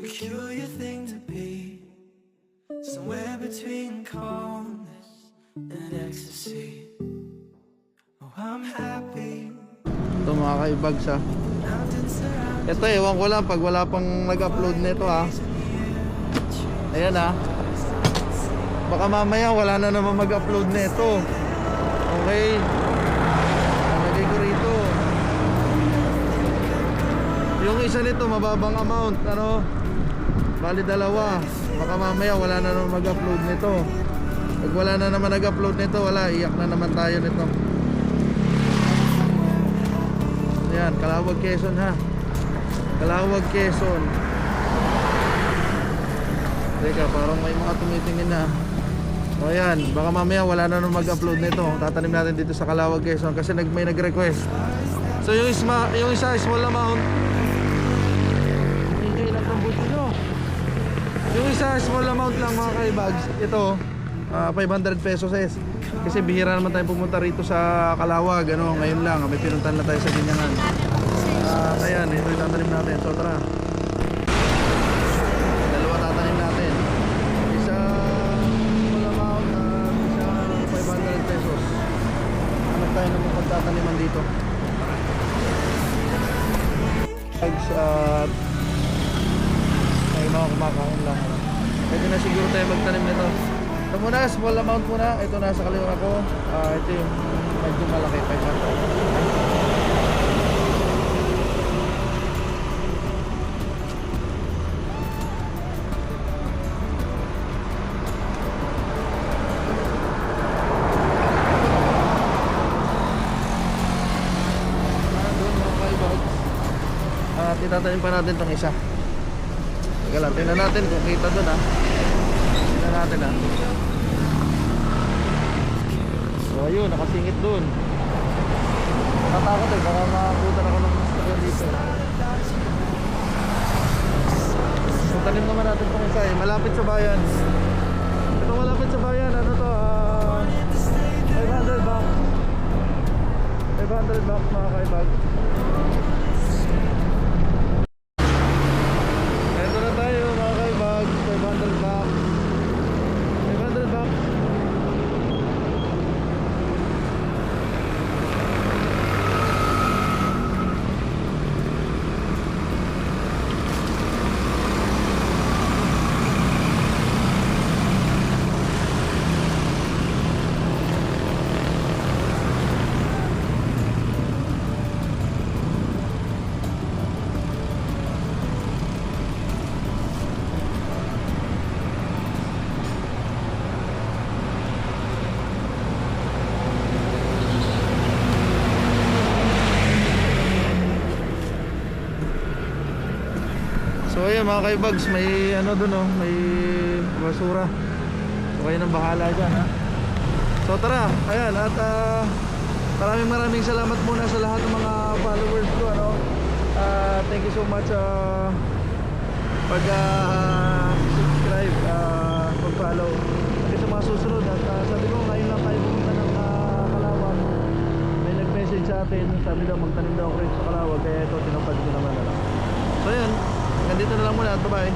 peculiar thing to be, somewhere between calmness and ecstasy. Oh, I'm happy. Ito mga kaibags ha. Mountains surround Ito ewan ko lang pag wala pang nag-upload nito ha. Ayan ha. Baka mamaya wala na naman mag-upload nito. Okay. Nalagay ko rito. Yung isa nito mababang amount, ano? Bali dalawa. Baka mamaya wala na naman mag-upload nito. Pag wala na naman nag-upload nito, wala, iyak na naman tayo nito. Ayan, Calauag, Quezon ha. Calauag, Quezon. Teka, parang may mga tumitingin na. O ayan, baka mamaya wala na naman mag-upload nito. Tatanim natin dito sa Calauag, Quezon kasi may nag-request. So yung isa small amount. Hindi lang ng buti no. Yung isa small amount lang mga kaibags. Ito 500 pesos es. Kasi bihira naman tayo pumunta rito sa Calauag, ano, ngayon lang may pinuntahan na tayo sa Binyangan. Ayan, ito yung tatanim natin. So tara. Dalawa tatanim natin. Isa small amount at isa 500 pesos. Hanap tayo ng pagtataniman dito. At may mga kumakain lang. Pwede na siguro tayo magtanim nito. Ito muna, small amount muna. Ito nasa kaliwa ko. Ito yung medyo malaki, 500. At itatanim pa natin itong isa. Teka lang, tingnan natin kung kita doon ha. Tingnan natin ha. So ayun, nakasingit doon. Nakatakot baka makakutan ako ng mastakyan dito. So tanim naman natin itong isa eh. Malapit sa bayan. Ito malapit sa bayan, ano to? 500 bucks. 500 bucks mga kaibag. So ayun mga kaibags, may ano dun oh, may basura. So kayo nang bahala dyan ha. So tara, ayan at maraming salamat muna sa lahat ng mga followers ko ano. Thank you so much pag subscribe, pag-follow. Kasi sa mga susunod at sabi ko ngayon lang tayo pumunta ng Calauag. May nag-message sa atin, sabi daw magtanim daw ako rin sa Calauag. Kaya ito tinupad ko naman ano. So ayun, nandito na lang muna at bye bye.